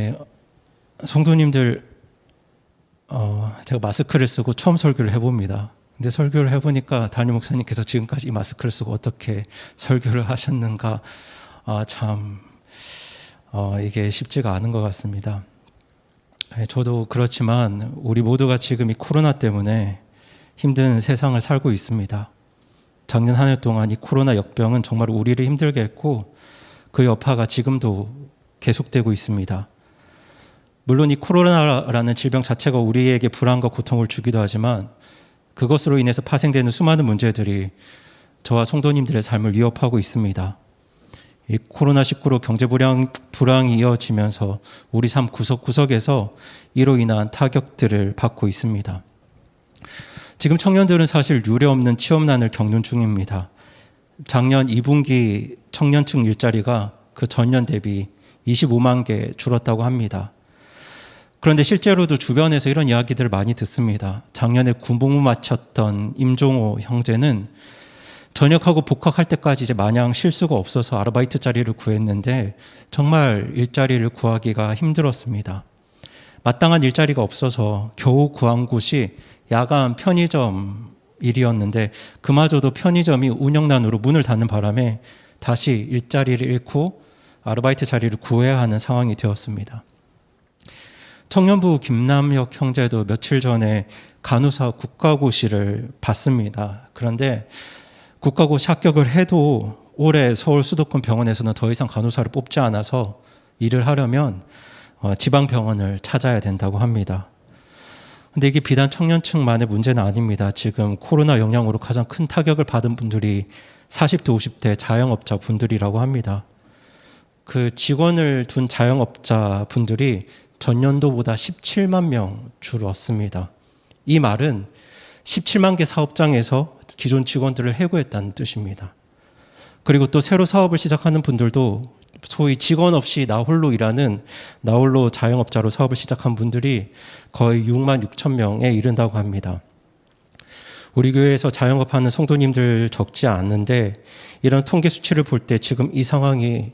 네, 성도님들, 제가 마스크를 쓰고 처음 설교를 해봅니다. 근데 설교를 해보니까 담임 목사님께서 지금까지 이 마스크를 쓰고 어떻게 설교를 하셨는가, 이게 쉽지가 않은 것 같습니다. 저도 그렇지만 우리 모두가 지금 이 코로나 때문에 힘든 세상을 살고 있습니다. 작년 한 해 동안 이 코로나 역병은 정말 우리를 힘들게 했고 그 여파가 지금도 계속되고 있습니다. 물론 이 코로나라는 질병 자체가 우리에게 불안과 고통을 주기도 하지만 그것으로 인해서 파생되는 수많은 문제들이 저와 성도님들의 삶을 위협하고 있습니다. 이 코로나19로 경제 불황이 이어지면서 우리 삶 구석구석에서 이로 인한 타격들을 받고 있습니다. 지금 청년들은 사실 유례없는 취업난을 겪는 중입니다. 작년 2분기 청년층 일자리가 그 전년 대비 25만 개 줄었다고 합니다. 그런데 실제로도 주변에서 이런 이야기들을 많이 듣습니다. 작년에 군복무 마쳤던 임종호 형제는 전역하고 복학할 때까지 이제 마냥 쉴 수가 없어서 아르바이트 자리를 구했는데 정말 일자리를 구하기가 힘들었습니다. 마땅한 일자리가 없어서 겨우 구한 곳이 야간 편의점 일이었는데 그마저도 편의점이 운영난으로 문을 닫는 바람에 다시 일자리를 잃고 아르바이트 자리를 구해야 하는 상황이 되었습니다. 청년부 김남혁 형제도 며칠 전에 간호사 국가고시를 봤습니다. 그런데 국가고시 합격을 해도 올해 서울 수도권 병원에서는 더 이상 간호사를 뽑지 않아서 일을 하려면 지방병원을 찾아야 된다고 합니다. 근데 이게 비단 청년층만의 문제는 아닙니다. 지금 코로나 영향으로 가장 큰 타격을 받은 분들이 40대, 50대 자영업자 분들이라고 합니다. 그 직원을 둔 자영업자 분들이 전년도보다 17만 명 줄었습니다. 이 말은 17만 개 사업장에서 기존 직원들을 해고했다는 뜻입니다. 그리고 또 새로 사업을 시작하는 분들도 소위 직원 없이 나홀로 일하는 나홀로 자영업자로 사업을 시작한 분들이 거의 6만 6천 명에 이른다고 합니다. 우리 교회에서 자영업하는 성도님들 적지 않는데 이런 통계 수치를 볼 때 지금 이 상황이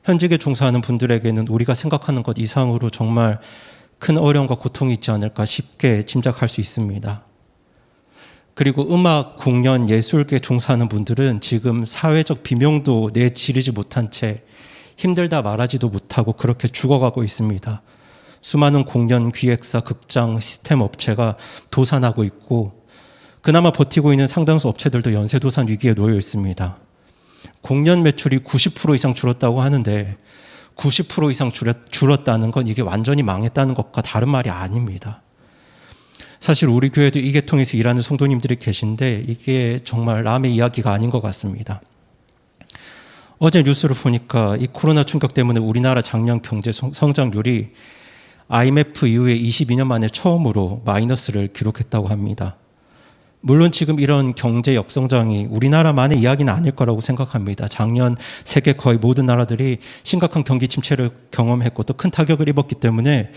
현직에 종사하는 분들에게는 우리가 생각하는 것 이상으로 정말 큰 어려움과 고통이 있지 않을까 쉽게 짐작할 수 있습니다. 그리고 음악, 공연, 예술계 종사하는 분들은 지금 사회적 비명도 내지르지 못한 채 힘들다 말하지도 못하고 그렇게 죽어가고 있습니다. 수많은 공연, 기획사, 극장, 시스템 업체가 도산하고 있고 그나마 버티고 있는 상당수 업체들도 연쇄도산 위기에 놓여 있습니다. 공연 매출이 90% 이상 줄었다고 하는데 90% 이상 줄었다는 건 이게 완전히 망했다는 것과 다른 말이 아닙니다. 사실 우리 교회도 이 계통에서 일하는 성도님들이 계신데 이게 정말 남의 이야기가 아닌 것 같습니다. 어제 뉴스를 보니까 이 코로나 충격 때문에 우리나라 작년 경제 성장률이 IMF 이후에 22년 만에 처음으로 마이너스를 기록했다고 합니다. 물론 지금 이런 경제 역성장이 우리나라만의 이야기는 아닐 거라고 생각합니다. 작년 세계 거의 모든 나라들이 심각한 경기 침체를 경험했고 또 큰 타격을 입었기 때문에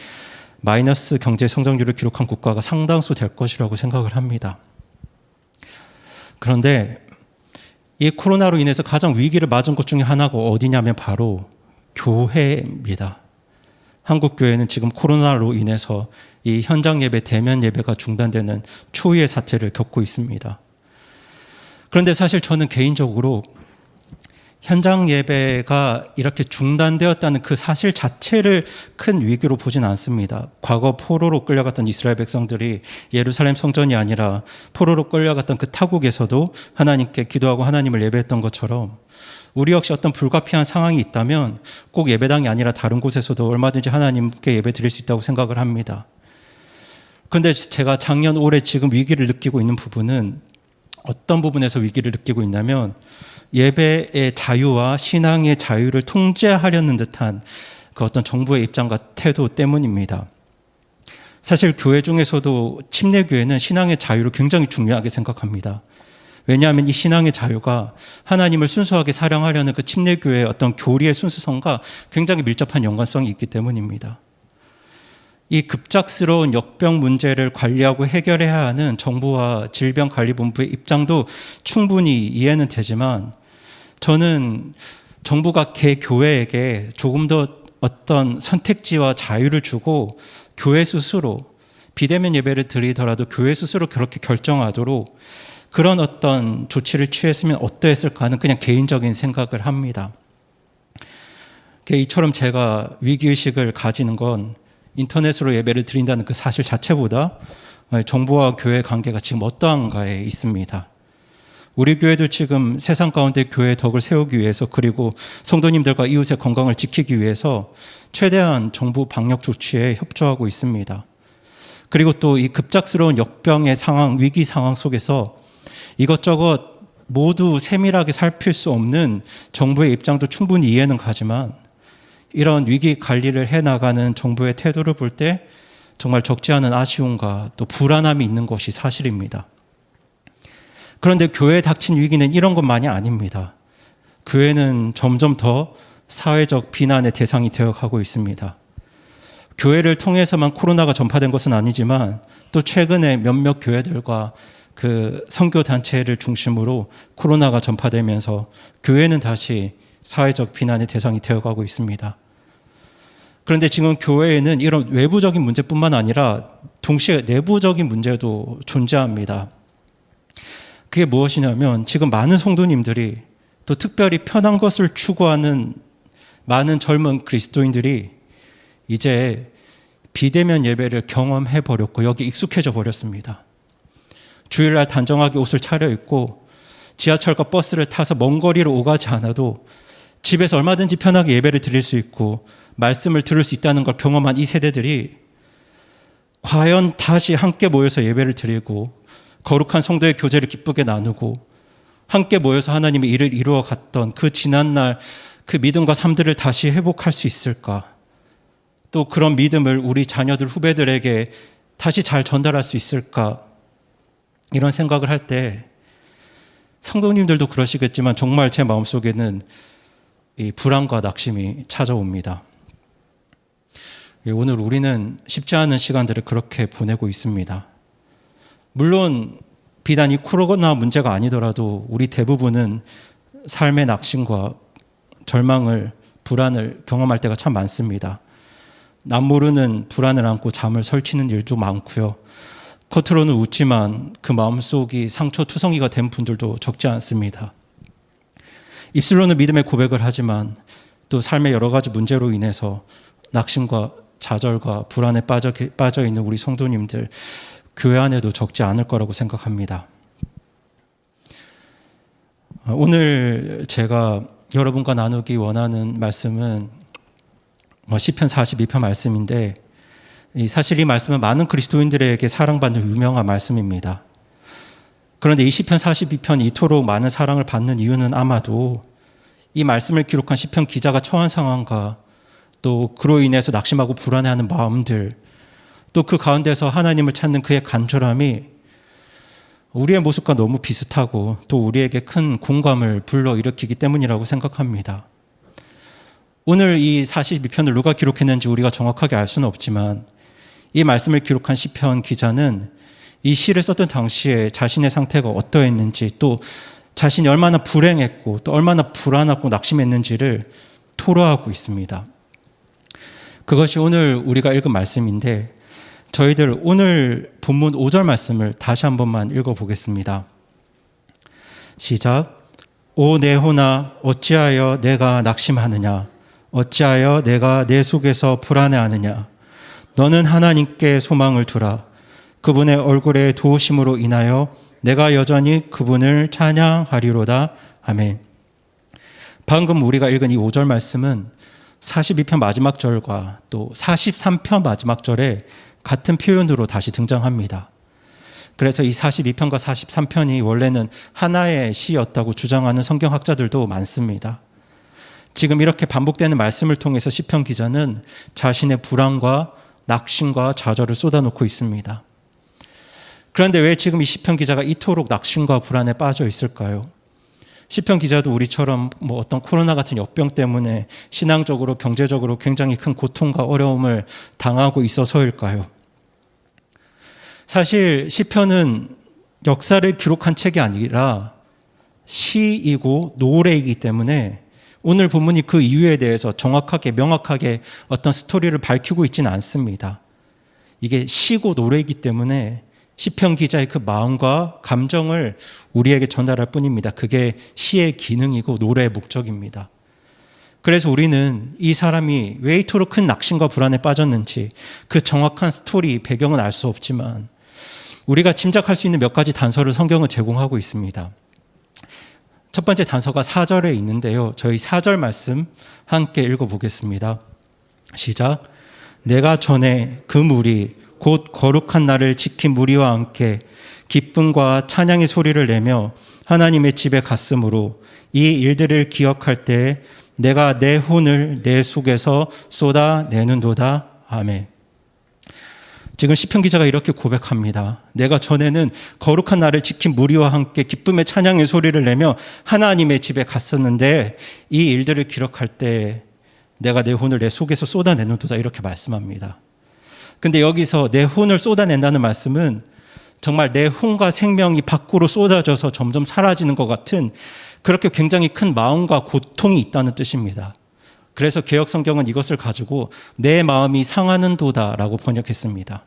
마이너스 경제 성장률을 기록한 국가가 상당수 될 것이라고 생각을 합니다. 그런데 이 코로나로 인해서 가장 위기를 맞은 것 중에 하나가 어디냐면 바로 교회입니다. 한국 교회는 지금 코로나로 인해서 이 현장 예배, 대면 예배가 중단되는 초유의 사태를 겪고 있습니다. 그런데 사실 저는 개인적으로 현장 예배가 이렇게 중단되었다는 그 사실 자체를 큰 위기로 보진 않습니다. 과거 포로로 끌려갔던 이스라엘 백성들이 예루살렘 성전이 아니라 포로로 끌려갔던 그 타국에서도 하나님께 기도하고 하나님을 예배했던 것처럼 우리 역시 어떤 불가피한 상황이 있다면 꼭 예배당이 아니라 다른 곳에서도 얼마든지 하나님께 예배 드릴 수 있다고 생각을 합니다. 그런데 제가 작년, 올해 지금 위기를 느끼고 있는 부분은 어떤 부분에서 위기를 느끼고 있냐면 예배의 자유와 신앙의 자유를 통제하려는 듯한 그 어떤 정부의 입장과 태도 때문입니다. 사실 교회 중에서도 침례교회는 신앙의 자유를 굉장히 중요하게 생각합니다. 왜냐하면 이 신앙의 자유가 하나님을 순수하게 사랑하려는 그 침례교회의 어떤 교리의 순수성과 굉장히 밀접한 연관성이 있기 때문입니다. 이 급작스러운 역병 문제를 관리하고 해결해야 하는 정부와 질병관리본부의 입장도 충분히 이해는 되지만 저는 정부가 개교회에게 조금 더 어떤 선택지와 자유를 주고 교회 스스로 비대면 예배를 드리더라도 교회 스스로 그렇게 결정하도록 그런 어떤 조치를 취했으면 어떠했을까 하는 그냥 개인적인 생각을 합니다. 이처럼 제가 위기의식을 가지는 건 인터넷으로 예배를 드린다는 그 사실 자체보다 정부와 교회 관계가 지금 어떠한가에 있습니다. 우리 교회도 지금 세상 가운데 교회의 덕을 세우기 위해서 그리고 성도님들과 이웃의 건강을 지키기 위해서 최대한 정부 방역 조치에 협조하고 있습니다. 그리고 또 이 급작스러운 역병의 상황, 위기 상황 속에서 이것저것 모두 세밀하게 살필 수 없는 정부의 입장도 충분히 이해는 가지만 이런 위기 관리를 해나가는 정부의 태도를 볼 때 정말 적지 않은 아쉬움과 또 불안함이 있는 것이 사실입니다. 그런데 교회에 닥친 위기는 이런 것만이 아닙니다. 교회는 점점 더 사회적 비난의 대상이 되어가고 있습니다. 교회를 통해서만 코로나가 전파된 것은 아니지만 또 최근에 몇몇 교회들과 그 선교 단체를 중심으로 코로나가 전파되면서 교회는 다시 사회적 비난의 대상이 되어가고 있습니다. 그런데 지금 교회에는 이런 외부적인 문제뿐만 아니라 동시에 내부적인 문제도 존재합니다. 그게 무엇이냐면 지금 많은 성도님들이 또 특별히 편한 것을 추구하는 많은 젊은 그리스도인들이 이제 비대면 예배를 경험해 버렸고 여기 익숙해져 버렸습니다. 주일날 단정하게 옷을 차려입고 지하철과 버스를 타서 먼 거리로 오가지 않아도 집에서 얼마든지 편하게 예배를 드릴 수 있고 말씀을 들을 수 있다는 걸 경험한 이 세대들이 과연 다시 함께 모여서 예배를 드리고 거룩한 성도의 교제를 기쁘게 나누고 함께 모여서 하나님의 일을 이루어 갔던 그 지난날 그 믿음과 삶들을 다시 회복할 수 있을까? 또 그런 믿음을 우리 자녀들 후배들에게 다시 잘 전달할 수 있을까? 이런 생각을 할 때 성도님들도 그러시겠지만 정말 제 마음속에는 이 불안과 낙심이 찾아옵니다. 오늘 우리는 쉽지 않은 시간들을 그렇게 보내고 있습니다. 물론 비단 이 코로나 문제가 아니더라도 우리 대부분은 삶의 낙심과 절망을, 불안을 경험할 때가 참 많습니다. 남모르는 불안을 안고 잠을 설치는 일도 많고요. 겉으로는 웃지만 그 마음속이 상처투성이가 된 분들도 적지 않습니다. 입술로는 믿음의 고백을 하지만 또 삶의 여러 가지 문제로 인해서 낙심과 좌절과 불안에 빠져 있는 우리 성도님들 교회 안에도 적지 않을 거라고 생각합니다. 오늘 제가 여러분과 나누기 원하는 말씀은 시편 42편 말씀인데 사실 이 말씀은 많은 그리스도인들에게 사랑받는 유명한 말씀입니다. 그런데 이 시편 42편이 이토록 많은 사랑을 받는 이유는 아마도 이 말씀을 기록한 시편 기자가 처한 상황과 또 그로 인해서 낙심하고 불안해하는 마음들 또 그 가운데서 하나님을 찾는 그의 간절함이 우리의 모습과 너무 비슷하고 또 우리에게 큰 공감을 불러일으키기 때문이라고 생각합니다. 오늘 이 42편을 누가 기록했는지 우리가 정확하게 알 수는 없지만 이 말씀을 기록한 시편 기자는 이 시를 썼던 당시에 자신의 상태가 어떠했는지 또 자신이 얼마나 불행했고 또 얼마나 불안하고 낙심했는지를 토로하고 있습니다. 그것이 오늘 우리가 읽은 말씀인데 저희들 오늘 본문 5절 말씀을 다시 한 번만 읽어보겠습니다. 시작. 오 내 혼아 어찌하여 내가 낙심하느냐 어찌하여 내가 내 속에서 불안해하느냐 너는 하나님께 소망을 두라 그분의 얼굴의 도우심으로 인하여 내가 여전히 그분을 찬양하리로다. 아멘. 방금 우리가 읽은 이 5절 말씀은 42편 마지막 절과 또 43편 마지막 절에 같은 표현으로 다시 등장합니다. 그래서 이 42편과 43편이 원래는 하나의 시였다고 주장하는 성경학자들도 많습니다. 지금 이렇게 반복되는 말씀을 통해서 시편 기자는 자신의 불안과 낙심과 좌절을 쏟아놓고 있습니다. 그런데 왜 지금 이 시편 기자가 이토록 낙심과 불안에 빠져 있을까요? 시편 기자도 우리처럼 어떤 코로나 같은 역병 때문에 신앙적으로 경제적으로 굉장히 큰 고통과 어려움을 당하고 있어서일까요? 사실 시편은 역사를 기록한 책이 아니라 시이고 노래이기 때문에 오늘 본문이 그 이유에 대해서 정확하게 명확하게 어떤 스토리를 밝히고 있지는 않습니다. 이게 시고 노래이기 때문에 시편 기자의 그 마음과 감정을 우리에게 전달할 뿐입니다. 그게 시의 기능이고 노래의 목적입니다. 그래서 우리는 이 사람이 왜 이토록 큰 낙심과 불안에 빠졌는지 그 정확한 스토리, 배경은 알 수 없지만 우리가 짐작할 수 있는 몇 가지 단서를 성경은 제공하고 있습니다. 첫 번째 단서가 4절에 있는데요. 저희 4절 말씀 함께 읽어보겠습니다. 시작. 내가 전에 그 무리 곧 거룩한 날을 지킨 무리와 함께 기쁨과 찬양의 소리를 내며 하나님의 집에 갔으므로 이 일들을 기억할 때 내가 내 혼을 내 속에서 쏟아내는도다. 아멘. 지금 시편 기자가 이렇게 고백합니다. 내가 전에는 거룩한 날을 지킨 무리와 함께 기쁨의 찬양의 소리를 내며 하나님의 집에 갔었는데 이 일들을 기록할 때 내가 내 혼을 내 속에서 쏟아내는도다 이렇게 말씀합니다. 근데 여기서 내 혼을 쏟아낸다는 말씀은 정말 내 혼과 생명이 밖으로 쏟아져서 점점 사라지는 것 같은 그렇게 굉장히 큰 마음과 고통이 있다는 뜻입니다. 그래서 개역 성경은 이것을 가지고 내 마음이 상하는 도다라고 번역했습니다.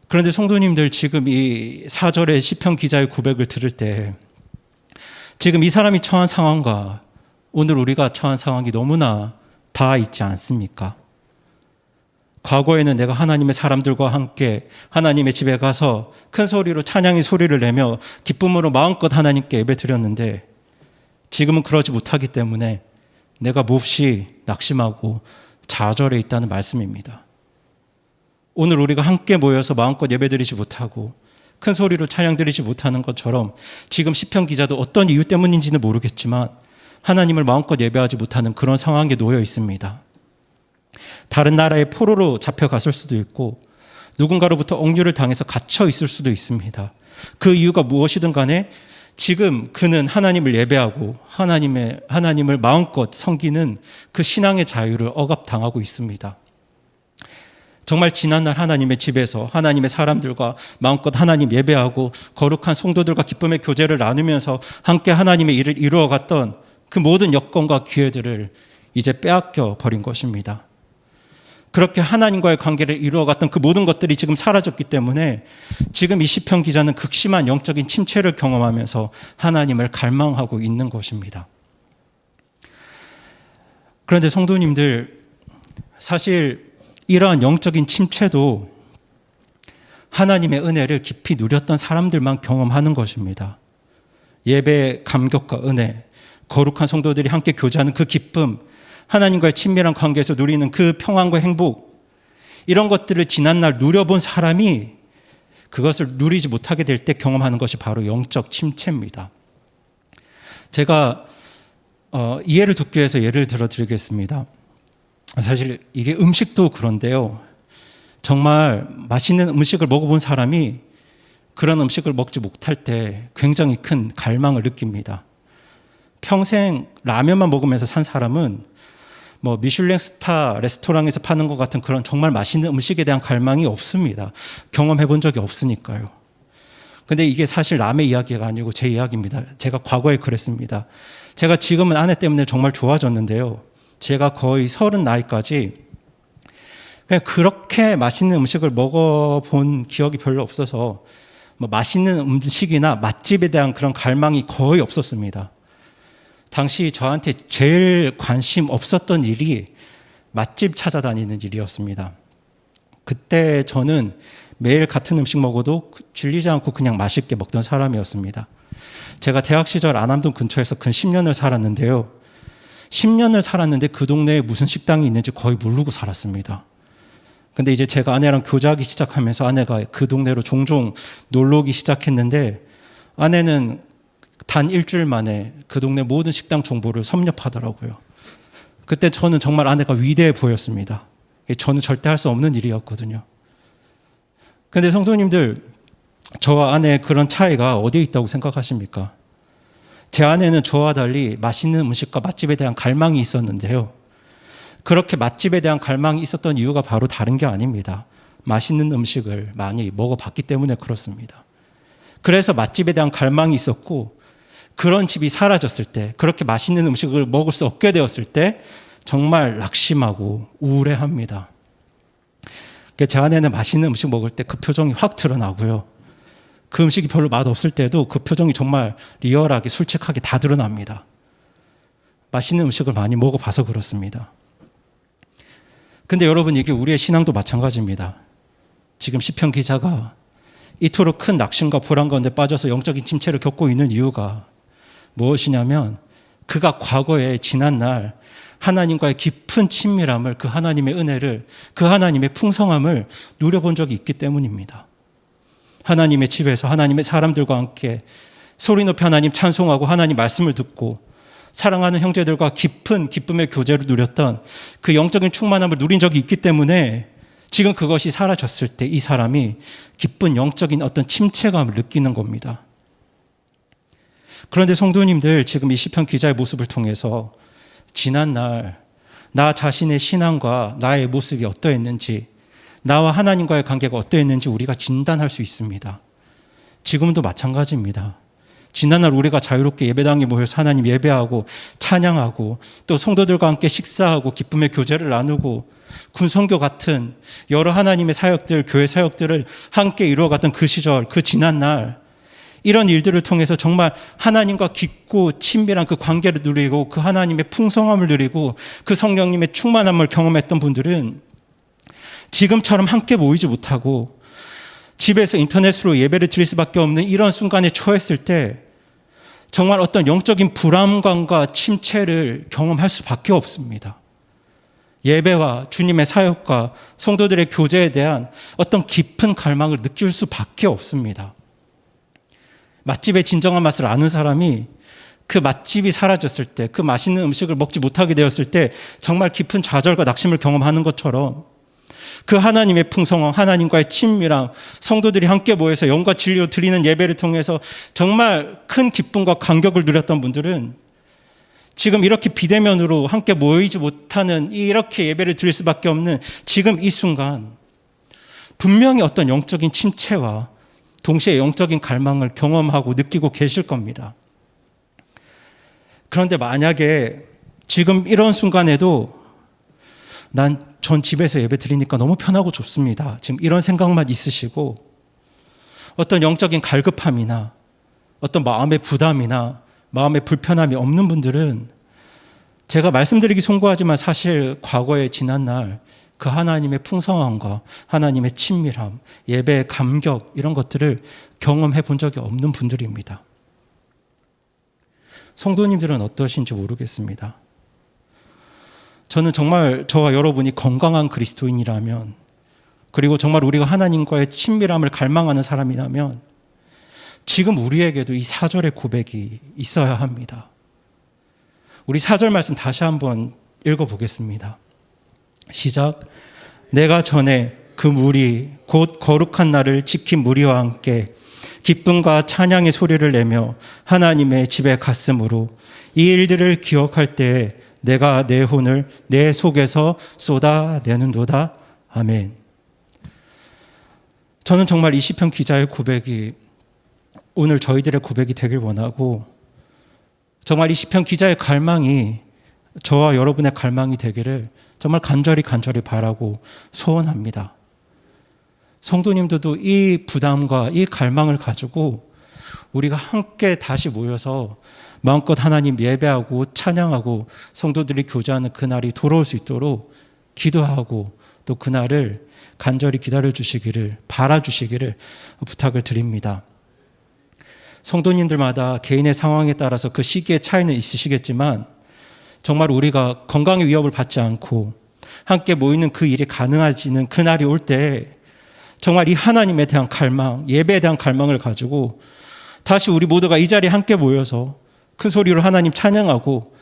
그런데 성도님들 지금 이 4절의 시편 기자의 고백을 들을 때 지금 이 사람이 처한 상황과 오늘 우리가 처한 상황이 너무나 다 있지 않습니까? 과거에는 내가 하나님의 사람들과 함께 하나님의 집에 가서 큰 소리로 찬양의 소리를 내며 기쁨으로 마음껏 하나님께 예배드렸는데 지금은 그러지 못하기 때문에 내가 몹시 낙심하고 좌절해 있다는 말씀입니다. 오늘 우리가 함께 모여서 마음껏 예배드리지 못하고 큰 소리로 찬양드리지 못하는 것처럼 지금 시편 기자도 어떤 이유 때문인지는 모르겠지만 하나님을 마음껏 예배하지 못하는 그런 상황에 놓여 있습니다. 다른 나라의 포로로 잡혀갔을 수도 있고 누군가로부터 억류를 당해서 갇혀 있을 수도 있습니다. 그 이유가 무엇이든 간에 지금 그는 하나님을 예배하고 하나님을 마음껏 섬기는 그 신앙의 자유를 억압당하고 있습니다. 정말 지난날 하나님의 집에서 하나님의 사람들과 마음껏 하나님 예배하고 거룩한 성도들과 기쁨의 교제를 나누면서 함께 하나님의 일을 이루어갔던 그 모든 여건과 기회들을 이제 빼앗겨 버린 것입니다. 그렇게 하나님과의 관계를 이루어갔던 그 모든 것들이 지금 사라졌기 때문에 지금 이 시편 기자는 극심한 영적인 침체를 경험하면서 하나님을 갈망하고 있는 것입니다. 그런데 성도님들, 사실 이러한 영적인 침체도 하나님의 은혜를 깊이 누렸던 사람들만 경험하는 것입니다. 예배의 감격과 은혜, 거룩한 성도들이 함께 교제하는 그 기쁨, 하나님과의 친밀한 관계에서 누리는 그 평안과 행복, 이런 것들을 지난날 누려본 사람이 그것을 누리지 못하게 될 때 경험하는 것이 바로 영적 침체입니다. 제가 이해를 돕기 위해서 예를 들어 드리겠습니다. 사실 이게 음식도 그런데요. 정말 맛있는 음식을 먹어본 사람이 그런 음식을 먹지 못할 때 굉장히 큰 갈망을 느낍니다. 평생 라면만 먹으면서 산 사람은 미슐랭 스타 레스토랑에서 파는 것 같은 그런 정말 맛있는 음식에 대한 갈망이 없습니다. 경험해 본 적이 없으니까요. 근데 이게 사실 남의 이야기가 아니고 제 이야기입니다. 제가 과거에 그랬습니다. 제가 지금은 아내 때문에 정말 좋아졌는데요. 제가 거의 30 나이까지 그냥 그렇게 맛있는 음식을 먹어본 기억이 별로 없어서 맛있는 음식이나 맛집에 대한 그런 갈망이 거의 없었습니다. 당시 저한테 제일 관심 없었던 일이 맛집 찾아다니는 일이었습니다. 그때 저는 매일 같은 음식 먹어도 질리지 않고 그냥 맛있게 먹던 사람이었습니다. 제가 대학 시절 안암동 근처에서 근 10년을 살았는데요. 10년을 살았는데 그 동네에 무슨 식당이 있는지 거의 모르고 살았습니다. 근데 이제 제가 아내랑 교제하기 시작하면서 아내가 그 동네로 종종 놀러 오기 시작했는데 아내는 단 일주일 만에 그 동네 모든 식당 정보를 섭렵하더라고요. 그때 저는 정말 아내가 위대해 보였습니다. 저는 절대 할 수 없는 일이었거든요. 그런데 성도님들, 저와 아내의 그런 차이가 어디에 있다고 생각하십니까? 제 아내는 저와 달리 맛있는 음식과 맛집에 대한 갈망이 있었는데요. 그렇게 맛집에 대한 갈망이 있었던 이유가 바로 다른 게 아닙니다. 맛있는 음식을 많이 먹어봤기 때문에 그렇습니다. 그래서 맛집에 대한 갈망이 있었고 그런 집이 사라졌을 때, 그렇게 맛있는 음식을 먹을 수 없게 되었을 때 정말 낙심하고 우울해합니다. 제 안에는 맛있는 음식 먹을 때 그 표정이 확 드러나고요. 그 음식이 별로 맛없을 때도 그 표정이 정말 리얼하게 솔직하게 다 드러납니다. 맛있는 음식을 많이 먹어봐서 그렇습니다. 근데 여러분, 이게 우리의 신앙도 마찬가지입니다. 지금 시편 기자가 이토록 큰 낙심과 불안 가운데 빠져서 영적인 침체를 겪고 있는 이유가 무엇이냐면, 그가 과거에 지난날 하나님과의 깊은 친밀함을, 그 하나님의 은혜를, 그 하나님의 풍성함을 누려본 적이 있기 때문입니다. 하나님의 집에서 하나님의 사람들과 함께 소리 높이 하나님 찬송하고 하나님 말씀을 듣고 사랑하는 형제들과 깊은 기쁨의 교제를 누렸던 그 영적인 충만함을 누린 적이 있기 때문에 지금 그것이 사라졌을 때 이 사람이 기쁜 영적인 어떤 침체감을 느끼는 겁니다. 그런데 성도님들, 지금 이 시편 기자의 모습을 통해서 지난날 나 자신의 신앙과 나의 모습이 어떠했는지, 나와 하나님과의 관계가 어떠했는지 우리가 진단할 수 있습니다. 지금도 마찬가지입니다. 지난날 우리가 자유롭게 예배당에 모여서 하나님 예배하고 찬양하고 또 성도들과 함께 식사하고 기쁨의 교제를 나누고 군성교 같은 여러 하나님의 사역들, 교회 사역들을 함께 이루어갔던 그 시절, 그 지난날, 이런 일들을 통해서 정말 하나님과 깊고 친밀한 그 관계를 누리고 그 하나님의 풍성함을 누리고 그 성령님의 충만함을 경험했던 분들은 지금처럼 함께 모이지 못하고 집에서 인터넷으로 예배를 드릴 수밖에 없는 이런 순간에 처했을 때 정말 어떤 영적인 불안감과 침체를 경험할 수밖에 없습니다. 예배와 주님의 사역과 성도들의 교제에 대한 어떤 깊은 갈망을 느낄 수밖에 없습니다. 맛집의 진정한 맛을 아는 사람이 그 맛집이 사라졌을 때, 그 맛있는 음식을 먹지 못하게 되었을 때 정말 깊은 좌절과 낙심을 경험하는 것처럼 그 하나님의 풍성함, 하나님과의 친밀함, 성도들이 함께 모여서 영과 진리로 드리는 예배를 통해서 정말 큰 기쁨과 감격을 누렸던 분들은 지금 이렇게 비대면으로 함께 모이지 못하는, 이렇게 예배를 드릴 수밖에 없는 지금 이 순간 분명히 어떤 영적인 침체와 동시에 영적인 갈망을 경험하고 느끼고 계실 겁니다. 그런데 만약에 지금 이런 순간에도 전 집에서 예배 드리니까 너무 편하고 좋습니다, 지금 이런 생각만 있으시고 어떤 영적인 갈급함이나 어떤 마음의 부담이나 마음의 불편함이 없는 분들은 제가 말씀드리기 송구하지만 사실 과거의 지난날 그 하나님의 풍성함과 하나님의 친밀함, 예배의 감격, 이런 것들을 경험해 본 적이 없는 분들입니다. 성도님들은 어떠신지 모르겠습니다. 저는 정말 저와 여러분이 건강한 그리스도인이라면, 그리고 정말 우리가 하나님과의 친밀함을 갈망하는 사람이라면 지금 우리에게도 이 4절의 고백이 있어야 합니다. 우리 4절 말씀 다시 한번 읽어보겠습니다. 시작. 내가 전에 그 무리 곧 거룩한 날을 지킨 무리와 함께 기쁨과 찬양의 소리를 내며 하나님의 집에 갔으므로 이 일들을 기억할 때에 내가 내 혼을 내 속에서 쏟아내는도다. 아멘. 저는 정말 이 시편 기자의 고백이 오늘 저희들의 고백이 되길 원하고, 정말 이 시편 기자의 갈망이 저와 여러분의 갈망이 되기를 정말 간절히 바라고 소원합니다. 성도님들도 이 부담과 이 갈망을 가지고 우리가 함께 다시 모여서 마음껏 하나님 예배하고 찬양하고 성도들이 교제하는 그날이 돌아올 수 있도록 기도하고 또 그날을 간절히 기다려주시기를, 바라주시기를 부탁을 드립니다. 성도님들마다 개인의 상황에 따라서 그 시기의 차이는 있으시겠지만 정말 우리가 건강의 위협을 받지 않고 함께 모이는 그 일이 가능해지는 그날이 올 때 정말 이 하나님에 대한 갈망, 예배에 대한 갈망을 가지고 다시 우리 모두가 이 자리에 함께 모여서 큰 소리로 하나님 찬양하고,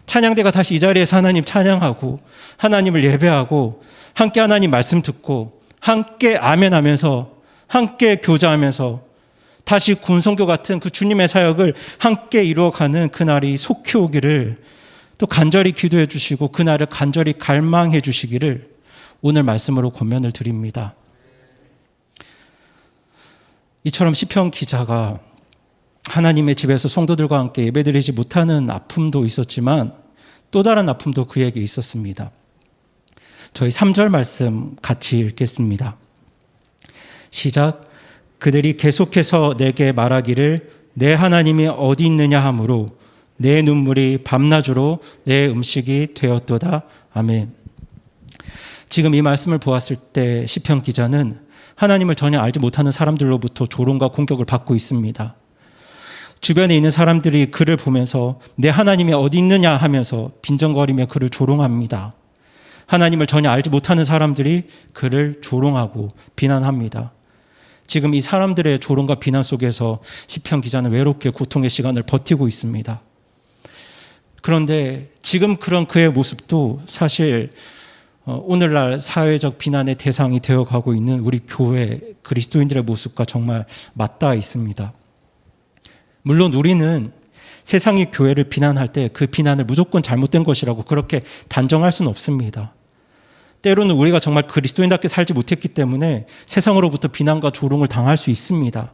찬양대가 다시 이 자리에서 하나님 찬양하고 하나님을 예배하고 함께 하나님 말씀 듣고 함께 아멘하면서 함께 교제하면서 다시 군성교 같은 그 주님의 사역을 함께 이루어가는 그날이 속히 오기를 또 간절히 기도해 주시고 그날을 간절히 갈망해 주시기를 오늘 말씀으로 권면을 드립니다. 이처럼 시편 기자가 하나님의 집에서 성도들과 함께 예배드리지 못하는 아픔도 있었지만 또 다른 아픔도 그에게 있었습니다. 저희 3절 말씀 같이 읽겠습니다. 시작. 그들이 계속해서 내게 말하기를 내 하나님이 어디 있느냐 하므로 내 눈물이 밤낮으로 내 음식이 되었도다. 아멘. 지금 이 말씀을 보았을 때 시편 기자는 하나님을 전혀 알지 못하는 사람들로부터 조롱과 공격을 받고 있습니다. 주변에 있는 사람들이 그를 보면서 내 하나님이 어디 있느냐 하면서 빈정거리며 그를 조롱합니다. 하나님을 전혀 알지 못하는 사람들이 그를 조롱하고 비난합니다. 지금 이 사람들의 조롱과 비난 속에서 시편 기자는 외롭게 고통의 시간을 버티고 있습니다. 그런데 지금 그런 그의 모습도 사실 오늘날 사회적 비난의 대상이 되어가고 있는 우리 교회 그리스도인들의 모습과 정말 맞닿아 있습니다. 물론 우리는 세상이 교회를 비난할 때 그 비난을 무조건 잘못된 것이라고 그렇게 단정할 수는 없습니다. 때로는 우리가 정말 그리스도인답게 살지 못했기 때문에 세상으로부터 비난과 조롱을 당할 수 있습니다.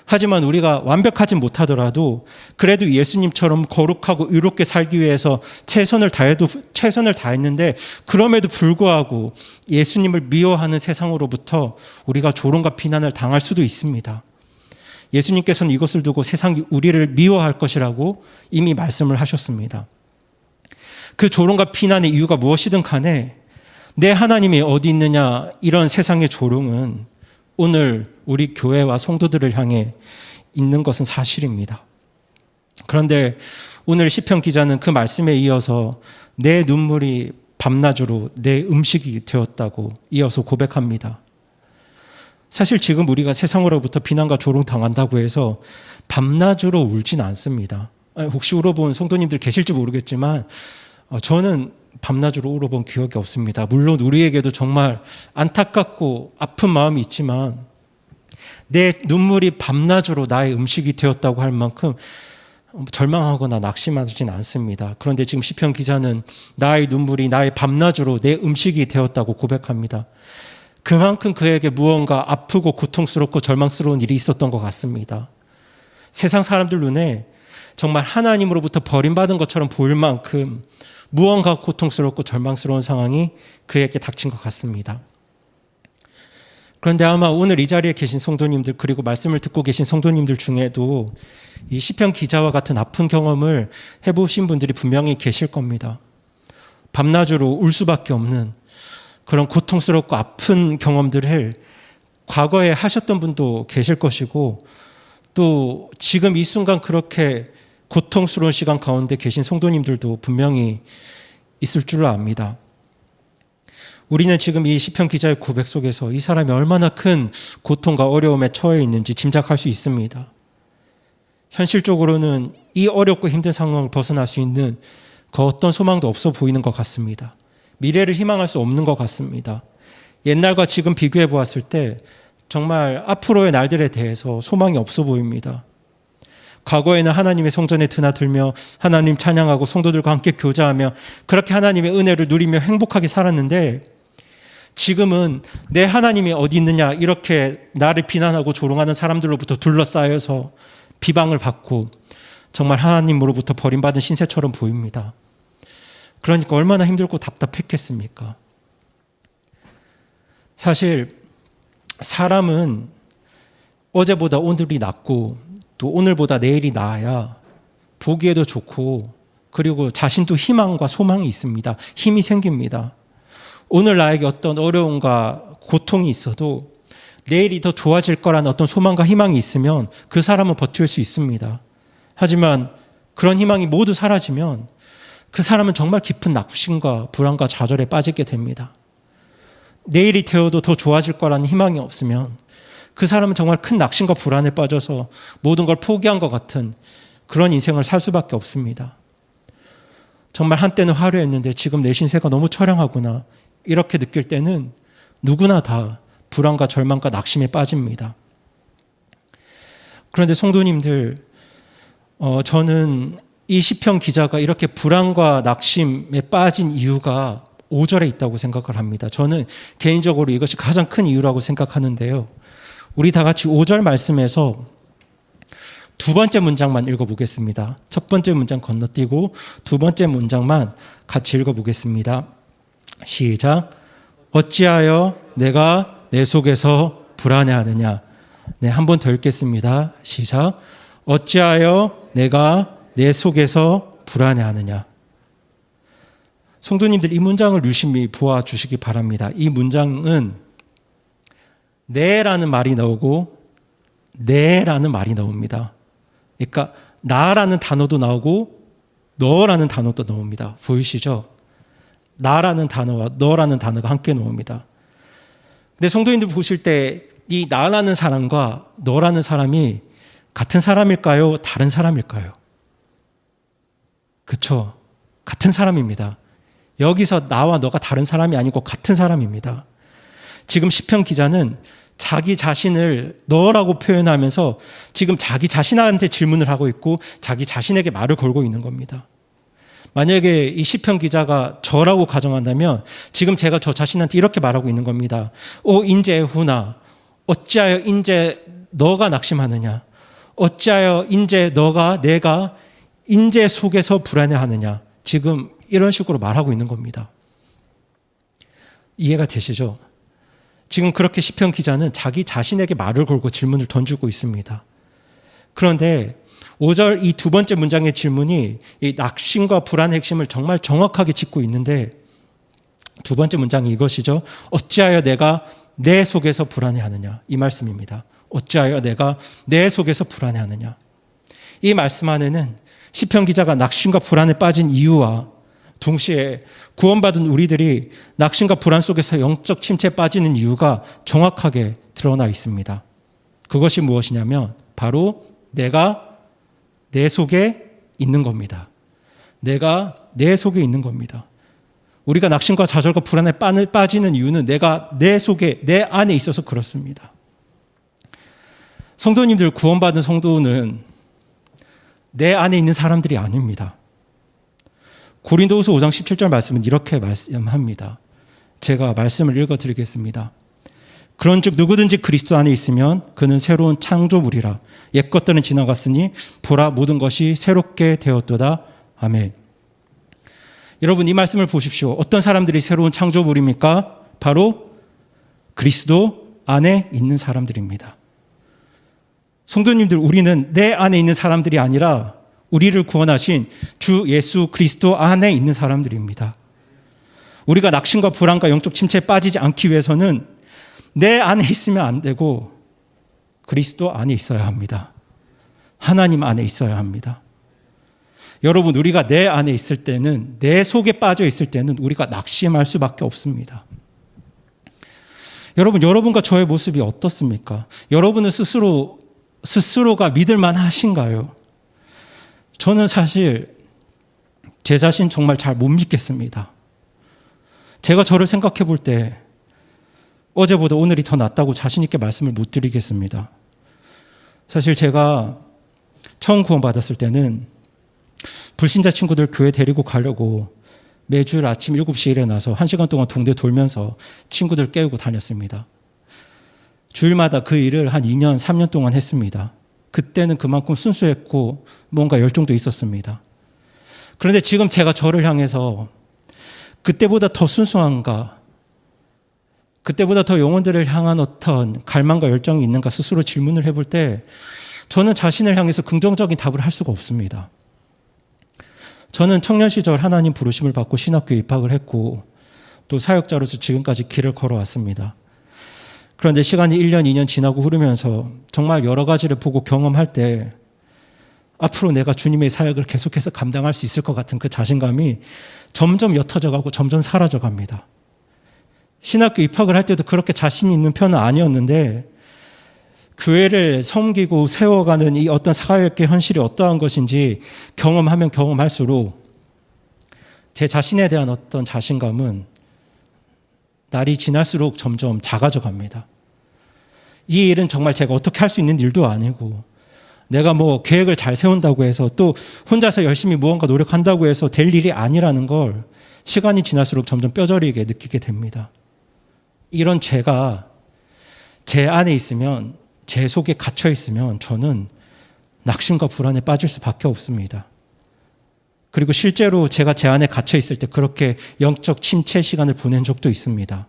하지만 우리가 완벽하진 못하더라도 그래도 예수님처럼 거룩하고 의롭게 살기 위해서 최선을 다했는데 그럼에도 불구하고 예수님을 미워하는 세상으로부터 우리가 조롱과 비난을 당할 수도 있습니다. 예수님께서는 이것을 두고 세상이 우리를 미워할 것이라고 이미 말씀을 하셨습니다. 그 조롱과 비난의 이유가 무엇이든 간에 내 하나님이 어디 있느냐 이런 세상의 조롱은 오늘 우리 교회와 성도들을 향해 있는 것은 사실입니다. 그런데 오늘 시편 기자는 그 말씀에 이어서 내 눈물이 밤낮으로 내 음식이 되었다고 이어서 고백합니다. 사실 지금 우리가 세상으로부터 비난과 조롱 당한다고 해서 밤낮으로 울진 않습니다. 혹시 울어본 성도님들 계실지 모르겠지만 저는 밤낮으로 울어본 기억이 없습니다. 물론 우리에게도 정말 안타깝고 아픈 마음이 있지만 내 눈물이 밤낮으로 나의 음식이 되었다고 할 만큼 절망하거나 낙심하진 않습니다. 그런데 지금 시편 기자는 나의 눈물이 나의 밤낮으로 내 음식이 되었다고 고백합니다. 그만큼 그에게 무언가 아프고 고통스럽고 절망스러운 일이 있었던 것 같습니다. 세상 사람들 눈에 정말 하나님으로부터 버림받은 것처럼 보일 만큼 무언가 고통스럽고 절망스러운 상황이 그에게 닥친 것 같습니다. 그런데 아마 오늘 이 자리에 계신 성도님들 그리고 말씀을 듣고 계신 성도님들 중에도 이 시편 기자와 같은 아픈 경험을 해보신 분들이 분명히 계실 겁니다. 밤낮으로 울 수밖에 없는 그런 고통스럽고 아픈 경험들을 과거에 하셨던 분도 계실 것이고 또 지금 이 순간 그렇게 고통스러운 시간 가운데 계신 성도님들도 분명히 있을 줄 압니다. 우리는 지금 이 시편 기자의 고백 속에서 이 사람이 얼마나 큰 고통과 어려움에 처해 있는지 짐작할 수 있습니다. 현실적으로는 이 어렵고 힘든 상황을 벗어날 수 있는 그 어떤 소망도 없어 보이는 것 같습니다. 미래를 희망할 수 없는 것 같습니다. 옛날과 지금 비교해 보았을 때 정말 앞으로의 날들에 대해서 소망이 없어 보입니다. 과거에는 하나님의 성전에 드나들며 하나님 찬양하고 성도들과 함께 교제하며 그렇게 하나님의 은혜를 누리며 행복하게 살았는데 지금은 내 하나님이 어디 있느냐 이렇게 나를 비난하고 조롱하는 사람들로부터 둘러싸여서 비방을 받고 정말 하나님으로부터 버림받은 신세처럼 보입니다. 그러니까 얼마나 힘들고 답답했겠습니까? 사실 사람은 어제보다 오늘이 낫고 또 오늘보다 내일이 나아야 보기에도 좋고 그리고 자신도 희망과 소망이 있습니다. 힘이 생깁니다. 오늘 나에게 어떤 어려움과 고통이 있어도 내일이 더 좋아질 거라는 어떤 소망과 희망이 있으면 그 사람은 버틸 수 있습니다. 하지만 그런 희망이 모두 사라지면 그 사람은 정말 깊은 낙심과 불안과 좌절에 빠지게 됩니다. 내일이 되어도 더 좋아질 거라는 희망이 없으면 그 사람은 정말 큰 낙심과 불안에 빠져서 모든 걸 포기한 것 같은 그런 인생을 살 수밖에 없습니다. 정말 한때는 화려했는데 지금 내 신세가 너무 처량하구나 이렇게 느낄 때는 누구나 다 불안과 절망과 낙심에 빠집니다. 그런데 성도님들, 저는 이 시편 기자가 이렇게 불안과 낙심에 빠진 이유가 5절에 있다고 생각을 합니다. 저는 개인적으로 이것이 가장 큰 이유라고 생각하는데요. 우리 다 같이 5절 말씀에서 두 번째 문장만 읽어보겠습니다. 첫 번째 문장 건너뛰고 두 번째 문장만 같이 읽어보겠습니다. 시작. 어찌하여 내가 내 속에서 불안해하느냐. 네, 한 번 더 읽겠습니다. 시작. 어찌하여 내가 내 속에서 불안해하느냐. 성도님들, 이 문장을 유심히 보아주시기 바랍니다. 이 문장은 네라는 말이 나오고 네라는 말이 나옵니다. 그러니까 나라는 단어도 나오고 너라는 단어도 나옵니다. 보이시죠? 나라는 단어와 너라는 단어가 함께 나옵니다. 근데 성도님들 보실 때 이 나라는 사람과 너라는 사람이 같은 사람일까요? 다른 사람일까요? 그렇죠. 같은 사람입니다. 여기서 나와 너가 다른 사람이 아니고 같은 사람입니다. 지금 시편 기자는 자기 자신을 너라고 표현하면서 지금 자기 자신한테 질문을 하고 있고 자기 자신에게 말을 걸고 있는 겁니다. 만약에 이 시편 기자가 저라고 가정한다면 지금 제가 저 자신한테 이렇게 말하고 있는 겁니다. 오 인제후나 어찌하여 인제 너가 낙심하느냐. 어찌하여 인제 너가 내가 인제 속에서 불안해하느냐. 지금 이런 식으로 말하고 있는 겁니다. 이해가 되시죠? 지금 그렇게 시편 기자는 자기 자신에게 말을 걸고 질문을 던지고 있습니다. 그런데 5절 이 두 번째 문장의 질문이 이 낙심과 불안의 핵심을 정말 정확하게 짚고 있는데 두 번째 문장이 이것이죠. 어찌하여 내가 내 속에서 불안해하느냐. 이 말씀입니다. 어찌하여 내가 내 속에서 불안해하느냐. 이 말씀 안에는 시편 기자가 낙심과 불안에 빠진 이유와 동시에 구원받은 우리들이 낙심과 불안 속에서 영적 침체에 빠지는 이유가 정확하게 드러나 있습니다. 그것이 무엇이냐면 바로 내가 내 속에 있는 겁니다. 내가 내 속에 있는 겁니다. 우리가 낙심과 좌절과 불안에 빠지는 이유는 내가 내 속에 내 안에 있어서 그렇습니다. 성도님들, 구원받은 성도는 내 안에 있는 사람들이 아닙니다. 고린도후서 5장 17절 말씀은 이렇게 말씀합니다. 제가 말씀을 읽어드리겠습니다. 그런즉 누구든지 그리스도 안에 있으면 그는 새로운 창조물이라. 옛 것들은 지나갔으니 보라 모든 것이 새롭게 되었도다. 아멘. 여러분, 이 말씀을 보십시오. 어떤 사람들이 새로운 창조물입니까? 바로 그리스도 안에 있는 사람들입니다. 성도님들, 우리는 내 안에 있는 사람들이 아니라 우리를 구원하신 주 예수 그리스도 안에 있는 사람들입니다. 우리가 낙심과 불안과 영적 침체에 빠지지 않기 위해서는 내 안에 있으면 안 되고 그리스도 안에 있어야 합니다. 하나님 안에 있어야 합니다. 여러분, 우리가 내 안에 있을 때는, 내 속에 빠져 있을 때는 우리가 낙심할 수밖에 없습니다. 여러분, 여러분과 저의 모습이 어떻습니까? 여러분은 스스로가 믿을만 하신가요? 저는 사실 제 자신 정말 잘 못 믿겠습니다. 제가 저를 생각해 볼 때 어제보다 오늘이 더 낫다고 자신 있게 말씀을 못 드리겠습니다. 사실 제가 처음 구원받았을 때는 불신자 친구들 교회 데리고 가려고 매주 아침 7시에 일어나서 1시간 동안 동네 돌면서 친구들 깨우고 다녔습니다. 주일마다 그 일을 한 2년, 3년 동안 했습니다. 그때는 그만큼 순수했고 뭔가 열정도 있었습니다. 그런데 지금 제가 저를 향해서 그때보다 더 순수한가, 그때보다 더 영혼들을 향한 어떤 갈망과 열정이 있는가 스스로 질문을 해볼 때 저는 자신을 향해서 긍정적인 답을 할 수가 없습니다. 저는 청년 시절 하나님 부르심을 받고 신학교에 입학을 했고 또 사역자로서 지금까지 길을 걸어왔습니다. 그런데 시간이 1년, 2년 지나고 흐르면서 정말 여러 가지를 보고 경험할 때 앞으로 내가 주님의 사역을 계속해서 감당할 수 있을 것 같은 그 자신감이 점점 옅어져 가고 점점 사라져 갑니다. 신학교 입학을 할 때도 그렇게 자신이 있는 편은 아니었는데 교회를 섬기고 세워가는 이 어떤 사역의 현실이 어떠한 것인지 경험하면 경험할수록 제 자신에 대한 어떤 자신감은 날이 지날수록 점점 작아져 갑니다. 이 일은 정말 제가 어떻게 할 수 있는 일도 아니고 내가 뭐 계획을 잘 세운다고 해서 또 혼자서 열심히 무언가 노력한다고 해서 될 일이 아니라는 걸 시간이 지날수록 점점 뼈저리게 느끼게 됩니다. 이런 제가 제 안에 있으면, 제 속에 갇혀 있으면 저는 낙심과 불안에 빠질 수밖에 없습니다. 그리고 실제로 제가 제 안에 갇혀 있을 때 그렇게 영적 침체 시간을 보낸 적도 있습니다.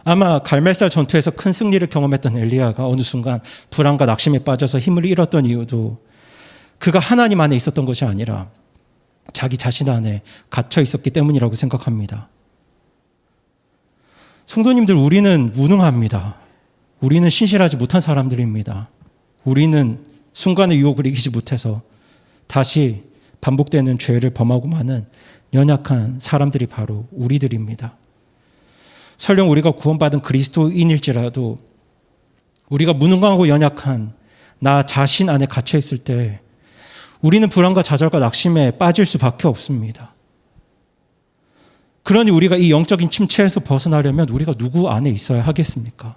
아마 갈멜살 전투에서 큰 승리를 경험했던 엘리야가 어느 순간 불안과 낙심에 빠져서 힘을 잃었던 이유도 그가 하나님 안에 있었던 것이 아니라 자기 자신 안에 갇혀 있었기 때문이라고 생각합니다. 성도님들, 우리는 무능합니다. 우리는 신실하지 못한 사람들입니다. 우리는 순간의 유혹을 이기지 못해서 다시 반복되는 죄를 범하고 마는 연약한 사람들이 바로 우리들입니다. 설령 우리가 구원받은 그리스도인일지라도 우리가 무능하고 연약한 나 자신 안에 갇혀 있을 때 우리는 불안과 좌절과 낙심에 빠질 수밖에 없습니다. 그러니 우리가 이 영적인 침체에서 벗어나려면 우리가 누구 안에 있어야 하겠습니까?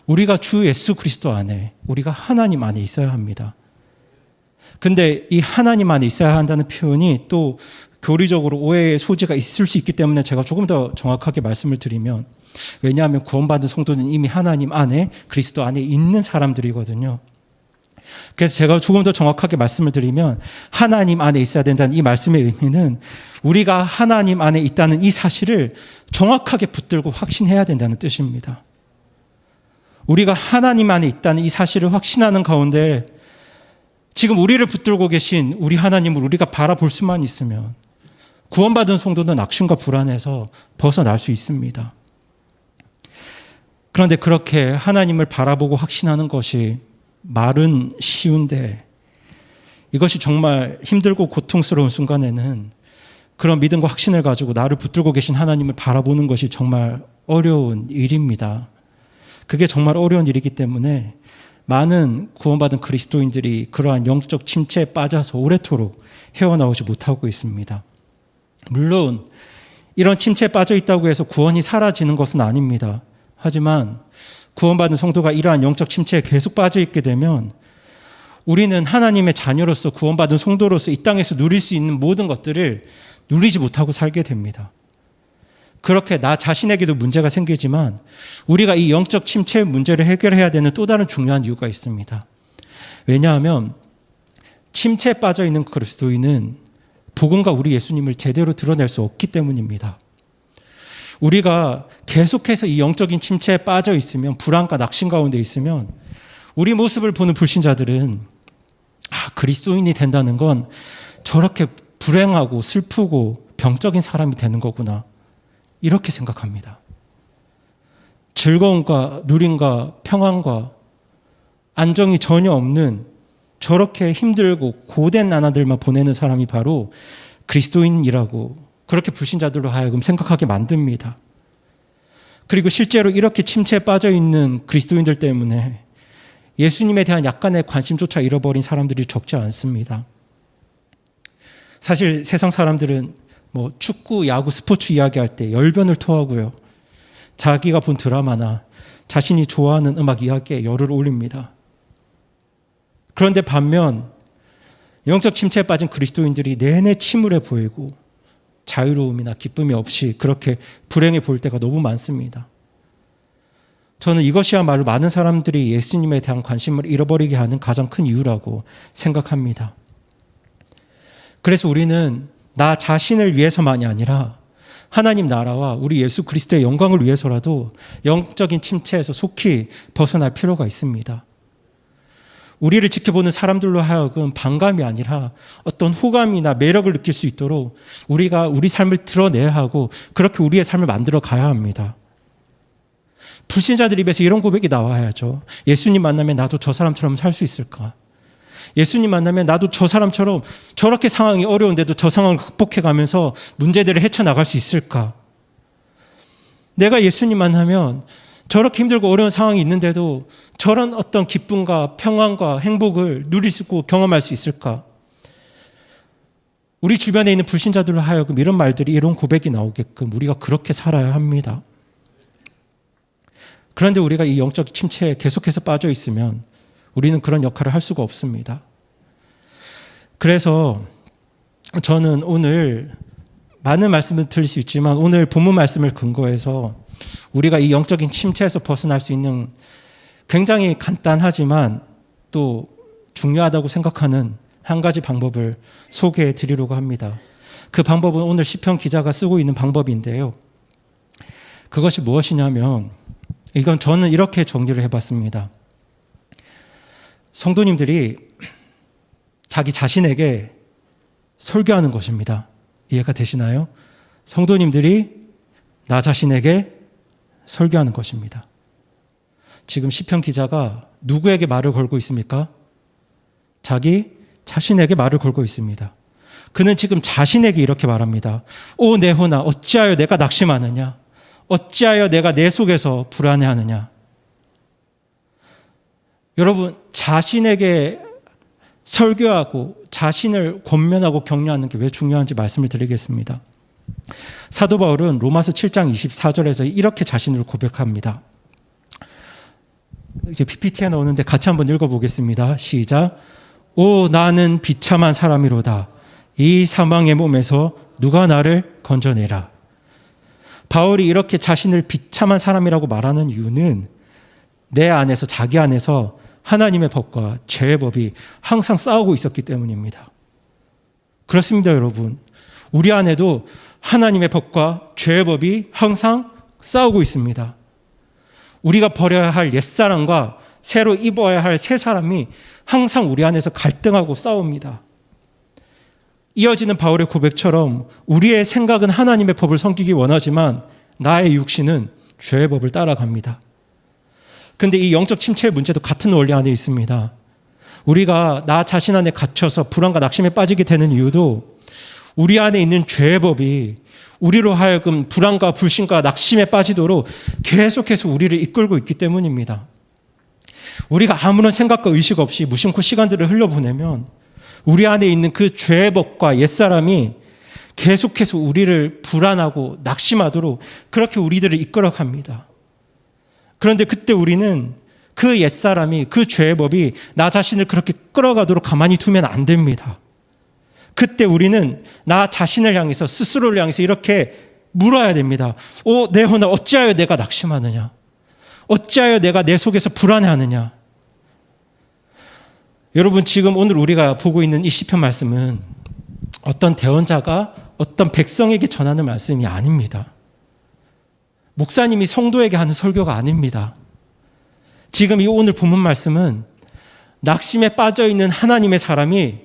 우리가 주 예수 그리스도 안에, 우리가 하나님 안에 있어야 합니다. 근데 이 하나님 안에 있어야 한다는 표현이 또 교리적으로 오해의 소지가 있을 수 있기 때문에 제가 조금 더 정확하게 말씀을 드리면, 왜냐하면 구원받은 성도는 이미 하나님 안에, 그리스도 안에 있는 사람들이거든요. 그래서 제가 조금 더 정확하게 말씀을 드리면, 하나님 안에 있어야 된다는 이 말씀의 의미는 우리가 하나님 안에 있다는 이 사실을 정확하게 붙들고 확신해야 된다는 뜻입니다. 우리가 하나님 안에 있다는 이 사실을 확신하는 가운데 지금 우리를 붙들고 계신 우리 하나님을 우리가 바라볼 수만 있으면 구원받은 성도는 낙심과 불안에서 벗어날 수 있습니다. 그런데 그렇게 하나님을 바라보고 확신하는 것이 말은 쉬운데 이것이 정말 힘들고 고통스러운 순간에는 그런 믿음과 확신을 가지고 나를 붙들고 계신 하나님을 바라보는 것이 정말 어려운 일입니다. 그게 정말 어려운 일이기 때문에 많은 구원받은 그리스도인들이 그러한 영적 침체에 빠져서 오래도록 헤어나오지 못하고 있습니다. 물론 이런 침체에 빠져 있다고 해서 구원이 사라지는 것은 아닙니다. 하지만 구원받은 성도가 이러한 영적 침체에 계속 빠져 있게 되면 우리는 하나님의 자녀로서, 구원받은 성도로서 이 땅에서 누릴 수 있는 모든 것들을 누리지 못하고 살게 됩니다. 그렇게 나 자신에게도 문제가 생기지만 우리가 이 영적 침체의 문제를 해결해야 되는 또 다른 중요한 이유가 있습니다. 왜냐하면 침체에 빠져 있는 그리스도인은 복음과 우리 예수님을 제대로 드러낼 수 없기 때문입니다. 우리가 계속해서 이 영적인 침체에 빠져 있으면, 불안과 낙심 가운데 있으면 우리 모습을 보는 불신자들은 그리스도인이 된다는 건 저렇게 불행하고 슬프고 병적인 사람이 되는 거구나, 이렇게 생각합니다. 즐거움과 누림과 평안과 안정이 전혀 없는 저렇게 힘들고 고된 나날들만 보내는 사람이 바로 그리스도인이라고 그렇게 불신자들로 하여금 생각하게 만듭니다. 그리고 실제로 이렇게 침체에 빠져 있는 그리스도인들 때문에 예수님에 대한 약간의 관심조차 잃어버린 사람들이 적지 않습니다. 사실 세상 사람들은 축구, 야구, 스포츠 이야기할 때 열변을 토하고요. 자기가 본 드라마나 자신이 좋아하는 음악 이야기에 열을 올립니다. 그런데 반면 영적 침체에 빠진 그리스도인들이 내내 침울해 보이고 자유로움이나 기쁨이 없이 그렇게 불행해 보일 때가 너무 많습니다. 저는 이것이야말로 많은 사람들이 예수님에 대한 관심을 잃어버리게 하는 가장 큰 이유라고 생각합니다. 그래서 우리는 나 자신을 위해서만이 아니라 하나님 나라와 우리 예수 그리스도의 영광을 위해서라도 영적인 침체에서 속히 벗어날 필요가 있습니다. 우리를 지켜보는 사람들로 하여금 반감이 아니라 어떤 호감이나 매력을 느낄 수 있도록 우리가 우리 삶을 드러내야 하고 그렇게 우리의 삶을 만들어 가야 합니다. 불신자들 입에서 이런 고백이 나와야죠. 예수님 만나면 나도 저 사람처럼 살 수 있을까? 예수님 만나면 나도 저 사람처럼 저렇게 상황이 어려운데도 저 상황을 극복해가면서 문제들을 헤쳐나갈 수 있을까? 내가 예수님 만나면 저렇게 힘들고 어려운 상황이 있는데도 저런 어떤 기쁨과 평안과 행복을 누릴 수 있고 경험할 수 있을까? 우리 주변에 있는 불신자들로 하여금 이런 말들이, 이런 고백이 나오게끔 우리가 그렇게 살아야 합니다. 그런데 우리가 이 영적 침체에 계속해서 빠져 있으면 우리는 그런 역할을 할 수가 없습니다. 그래서 저는 오늘 많은 말씀을 드릴 수 있지만 오늘 본문 말씀을 근거해서 우리가 이 영적인 침체에서 벗어날 수 있는 굉장히 간단하지만 또 중요하다고 생각하는 한 가지 방법을 소개해 드리려고 합니다. 그 방법은 오늘 시편 기자가 쓰고 있는 방법인데요. 그것이 무엇이냐면, 이건 저는 이렇게 정리를 해봤습니다. 성도님들이 자기 자신에게 설교하는 것입니다. 이해가 되시나요? 성도님들이 나 자신에게 설교하는 것입니다. 지금 시편 기자가 누구에게 말을 걸고 있습니까? 자기 자신에게 말을 걸고 있습니다. 그는 지금 자신에게 이렇게 말합니다. 오 내 혼아, 어찌하여 내가 낙심하느냐? 어찌하여 내가 내 속에서 불안해하느냐? 여러분, 자신에게 설교하고 자신을 권면하고 격려하는 게 왜 중요한지 말씀을 드리겠습니다. 사도 바울은 로마서 7장 24절에서 이렇게 자신을 고백합니다. 이제 PPT에 나오는데 같이 한번 읽어보겠습니다. 시작. 오 나는 비참한 사람이로다. 이 사망의 몸에서 누가 나를 건져내라. 바울이 이렇게 자신을 비참한 사람이라고 말하는 이유는 내 안에서, 자기 안에서 하나님의 법과 죄의 법이 항상 싸우고 있었기 때문입니다. 그렇습니다, 여러분. 우리 안에도 하나님의 법과 죄의 법이 항상 싸우고 있습니다. 우리가 버려야 할 옛사람과 새로 입어야 할 새 사람이 항상 우리 안에서 갈등하고 싸웁니다. 이어지는 바울의 고백처럼 우리의 생각은 하나님의 법을 섬기기 원하지만 나의 육신은 죄의 법을 따라갑니다. 근데 이 영적 침체의 문제도 같은 원리 안에 있습니다. 우리가 나 자신 안에 갇혀서 불안과 낙심에 빠지게 되는 이유도 우리 안에 있는 죄의 법이 우리로 하여금 불안과 불신과 낙심에 빠지도록 계속해서 우리를 이끌고 있기 때문입니다. 우리가 아무런 생각과 의식 없이 무심코 시간들을 흘려보내면 우리 안에 있는 그 죄의 법과 옛사람이 계속해서 우리를 불안하고 낙심하도록 그렇게 우리들을 이끌어갑니다. 그런데 그때 우리는 그 옛사람이, 그 죄의 법이 나 자신을 그렇게 끌어가도록 가만히 두면 안 됩니다. 그때 우리는 나 자신을 향해서, 스스로를 향해서 이렇게 물어야 됩니다. 오, 내 혼아, 어찌하여 내가 낙심하느냐? 어찌하여 내가 내 속에서 불안해하느냐? 여러분, 지금 오늘 우리가 보고 있는 이 시편 말씀은 어떤 대언자가 어떤 백성에게 전하는 말씀이 아닙니다. 목사님이 성도에게 하는 설교가 아닙니다. 지금 이 오늘 본문 말씀은 낙심에 빠져있는 하나님의 사람이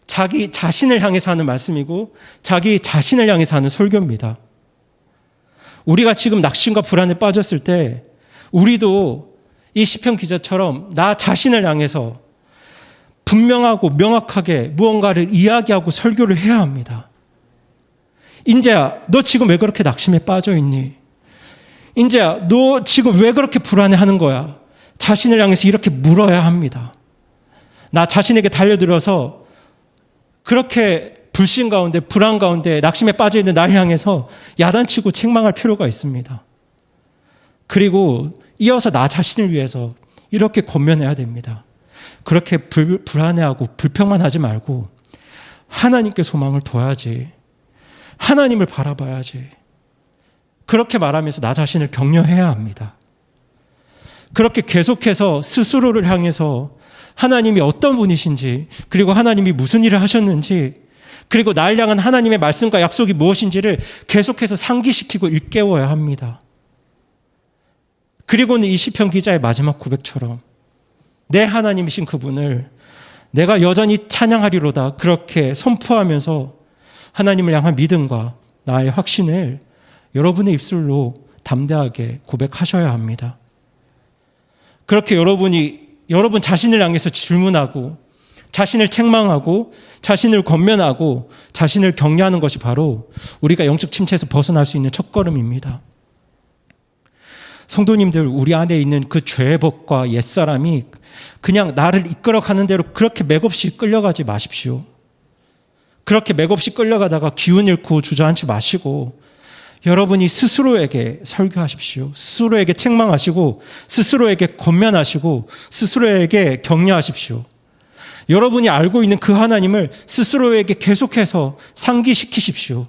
자기 자신을 향해서 하는 말씀이고 자기 자신을 향해서 하는 설교입니다. 우리가 지금 낙심과 불안에 빠졌을 때 우리도 이 시편 기자처럼 나 자신을 향해서 분명하고 명확하게 무언가를 이야기하고 설교를 해야 합니다. 인재야, 너 지금 왜 그렇게 낙심에 빠져있니? 인재야, 너 지금 왜 그렇게 불안해하는 거야? 자신을 향해서 이렇게 물어야 합니다. 나 자신에게 달려들어서 그렇게 불신 가운데, 불안 가운데, 낙심에 빠져있는 나를 향해서 야단치고 책망할 필요가 있습니다. 그리고 이어서 나 자신을 위해서 이렇게 권면해야 됩니다. 그렇게 불안해하고 불평만 하지 말고 하나님께 소망을 둬야지. 하나님을 바라봐야지. 그렇게 말하면서 나 자신을 격려해야 합니다. 그렇게 계속해서 스스로를 향해서 하나님이 어떤 분이신지, 그리고 하나님이 무슨 일을 하셨는지, 그리고 날 향한 하나님의 말씀과 약속이 무엇인지를 계속해서 상기시키고 일깨워야 합니다. 그리고는 이 시편 기자의 마지막 고백처럼 내 하나님이신 그분을 내가 여전히 찬양하리로다 그렇게 선포하면서 하나님을 향한 믿음과 나의 확신을 여러분의 입술로 담대하게 고백하셔야 합니다. 그렇게 여러분 자신을 향해서 질문하고 자신을 책망하고 자신을 권면하고 자신을 격려하는 것이 바로 우리가 영적 침체에서 벗어날 수 있는 첫걸음입니다. 성도님들, 우리 안에 있는 그 죄의 법과 옛사람이 그냥 나를 이끌어가는 대로 그렇게 맥없이 끌려가지 마십시오. 그렇게 맥없이 끌려가다가 기운 잃고 주저앉지 마시고 여러분이 스스로에게 설교하십시오. 스스로에게 책망하시고 스스로에게 권면하시고 스스로에게 격려하십시오. 여러분이 알고 있는 그 하나님을 스스로에게 계속해서 상기시키십시오.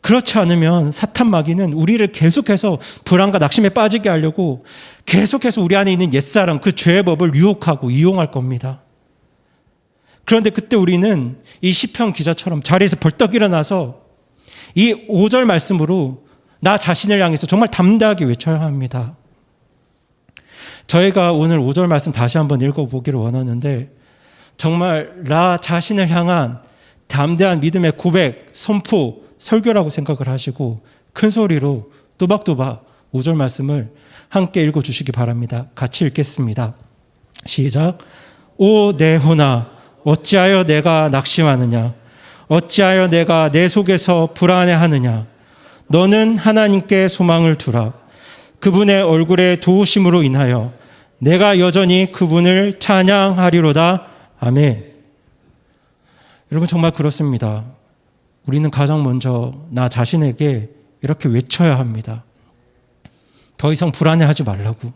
그렇지 않으면 사탄 마귀는 우리를 계속해서 불안과 낙심에 빠지게 하려고 계속해서 우리 안에 있는 옛사람, 그 죄의 법을 유혹하고 이용할 겁니다. 그런데 그때 우리는 이 시편 기자처럼 자리에서 벌떡 일어나서 이 5절 말씀으로 나 자신을 향해서 정말 담대하게 외쳐야 합니다. 저희가 오늘 5절 말씀 다시 한번 읽어보기를 원하는데 정말 나 자신을 향한 담대한 믿음의 고백, 선포, 설교라고 생각을 하시고 큰 소리로 또박또박 5절 말씀을 함께 읽어주시기 바랍니다. 같이 읽겠습니다. 시작. 오 내 혼아 어찌하여 내가 낙심하느냐 어찌하여 내가 내 속에서 불안해하느냐 너는 하나님께 소망을 두라. 그분의 얼굴의 도우심으로 인하여 내가 여전히 그분을 찬양하리로다. 아멘. 여러분 정말 그렇습니다. 우리는 가장 먼저 나 자신에게 이렇게 외쳐야 합니다. 더 이상 불안해하지 말라고.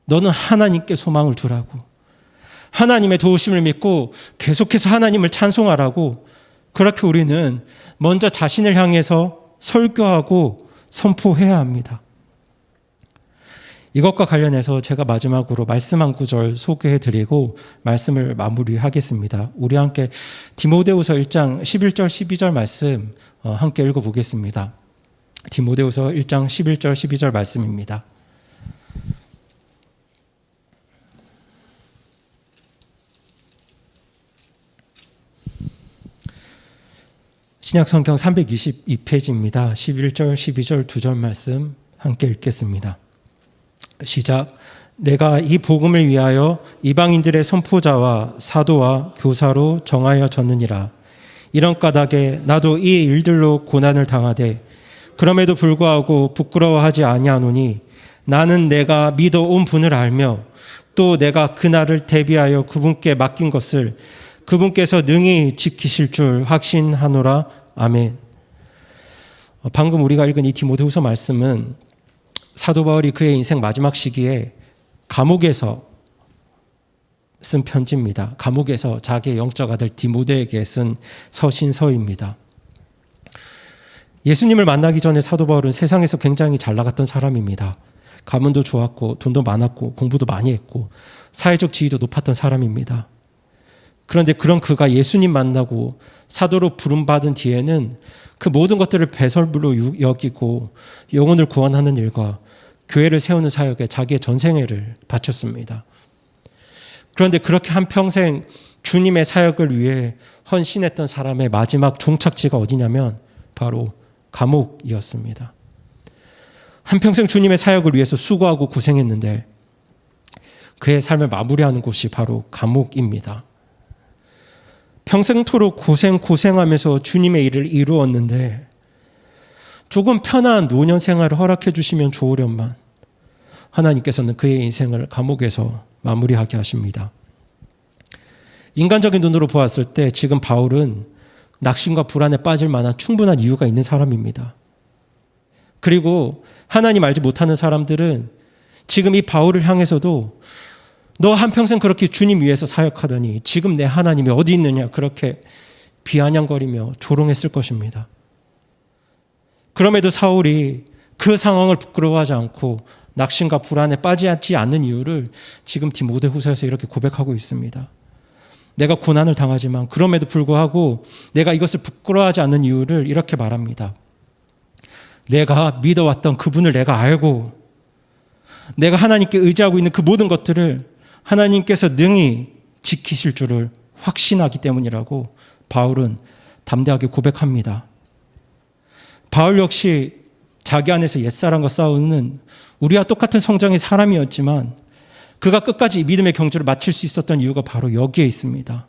너는 하나님께 소망을 두라고. 하나님의 도우심을 믿고 계속해서 하나님을 찬송하라고. 그렇게 우리는 먼저 자신을 향해서 설교하고 선포해야 합니다. 이것과 관련해서 제가 마지막으로 말씀 한 구절 소개해드리고 말씀을 마무리하겠습니다. 우리 함께 디모데후서 1장 11절 12절 말씀 함께 읽어보겠습니다. 디모데후서 1장 11절 12절 말씀입니다. 신약성경 322페이지입니다. 11절 12절 2절 말씀 함께 읽겠습니다. 시작. 내가 이 복음을 위하여 이방인들의 선포자와 사도와 교사로 정하여졌느니라. 이런 까닭에 나도 이 일들로 고난을 당하되 그럼에도 불구하고 부끄러워하지 아니하노니 나는 내가 믿어온 분을 알며 또 내가 그날을 대비하여 그분께 맡긴 것을 그분께서 능히 지키실 줄 확신하노라. 아멘. 방금 우리가 읽은 이 디모데후서 말씀은 사도 바울이 그의 인생 마지막 시기에 감옥에서 쓴 편지입니다. 감옥에서 자기의 영적 아들 디모데에게 쓴 서신서입니다. 예수님을 만나기 전에 사도 바울은 세상에서 굉장히 잘 나갔던 사람입니다. 가문도 좋았고 돈도 많았고 공부도 많이 했고 사회적 지위도 높았던 사람입니다. 그런데 그런 그가 예수님 만나고 사도로 부름받은 뒤에는 그 모든 것들을 배설물로 여기고 영혼을 구원하는 일과 교회를 세우는 사역에 자기의 전생애를 바쳤습니다. 그런데 그렇게 한평생 주님의 사역을 위해 헌신했던 사람의 마지막 종착지가 어디냐면 바로 감옥이었습니다. 한평생 주님의 사역을 위해서 수고하고 고생했는데 그의 삶을 마무리하는 곳이 바로 감옥입니다. 평생토록 고생하면서 주님의 일을 이루었는데 조금 편한 노년 생활을 허락해 주시면 좋으련만 하나님께서는 그의 인생을 감옥에서 마무리하게 하십니다. 인간적인 눈으로 보았을 때 지금 바울은 낙심과 불안에 빠질 만한 충분한 이유가 있는 사람입니다. 그리고 하나님 알지 못하는 사람들은 지금 이 바울을 향해서도 너 한평생 그렇게 주님 위해서 사역하더니 지금 내 하나님이 어디 있느냐 그렇게 비아냥거리며 조롱했을 것입니다. 그럼에도 사울이 그 상황을 부끄러워하지 않고 낙심과 불안에 빠지지 않는 이유를 지금 디모데후서에서 이렇게 고백하고 있습니다. 내가 고난을 당하지만 그럼에도 불구하고 내가 이것을 부끄러워하지 않는 이유를 이렇게 말합니다. 내가 믿어왔던 그분을 내가 알고 내가 하나님께 의지하고 있는 그 모든 것들을 하나님께서 능히 지키실 줄을 확신하기 때문이라고 바울은 담대하게 고백합니다. 바울 역시 자기 안에서 옛사람과 싸우는 우리와 똑같은 성정의 사람이었지만 그가 끝까지 믿음의 경주를 마칠 수 있었던 이유가 바로 여기에 있습니다.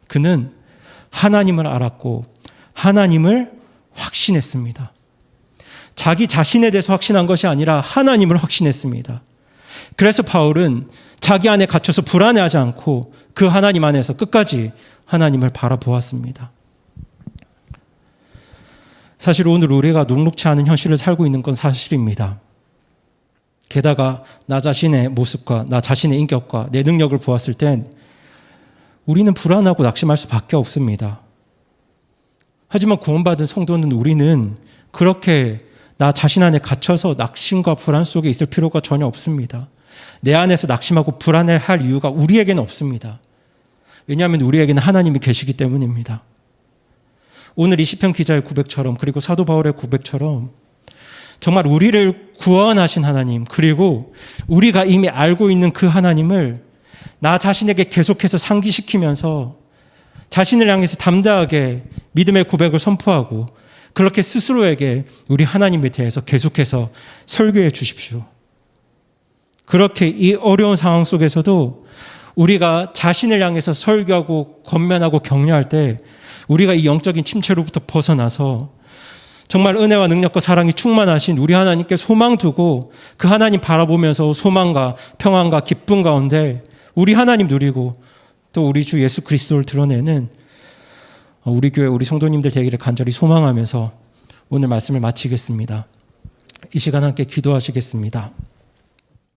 그는 하나님을 알았고 하나님을 확신했습니다. 자기 자신에 대해서 확신한 것이 아니라 하나님을 확신했습니다. 그래서 바울은 자기 안에 갇혀서 불안해하지 않고 그 하나님 안에서 끝까지 하나님을 바라보았습니다. 사실 오늘 우리가 녹록치 않은 현실을 살고 있는 건 사실입니다. 게다가 나 자신의 모습과 나 자신의 인격과 내 능력을 보았을 땐 우리는 불안하고 낙심할 수밖에 없습니다. 하지만 구원받은 성도는 우리는 그렇게 나 자신 안에 갇혀서 낙심과 불안 속에 있을 필요가 전혀 없습니다. 내 안에서 낙심하고 불안해할 이유가 우리에게는 없습니다. 왜냐하면 우리에게는 하나님이 계시기 때문입니다. 오늘 이 시편 기자의 고백처럼, 그리고 사도 바울의 고백처럼 정말 우리를 구원하신 하나님, 그리고 우리가 이미 알고 있는 그 하나님을 나 자신에게 계속해서 상기시키면서 자신을 향해서 담대하게 믿음의 고백을 선포하고 그렇게 스스로에게 우리 하나님에 대해서 계속해서 설교해 주십시오. 그렇게 이 어려운 상황 속에서도 우리가 자신을 향해서 설교하고 권면하고 격려할 때 우리가 이 영적인 침체로부터 벗어나서 정말 은혜와 능력과 사랑이 충만하신 우리 하나님께 소망 두고 그 하나님 바라보면서 소망과 평안과 기쁨 가운데 우리 하나님 누리고 또 우리 주 예수 그리스도를 드러내는 우리 교회 우리 성도님들 되기를 간절히 소망하면서 오늘 말씀을 마치겠습니다. 이 시간 함께 기도하시겠습니다.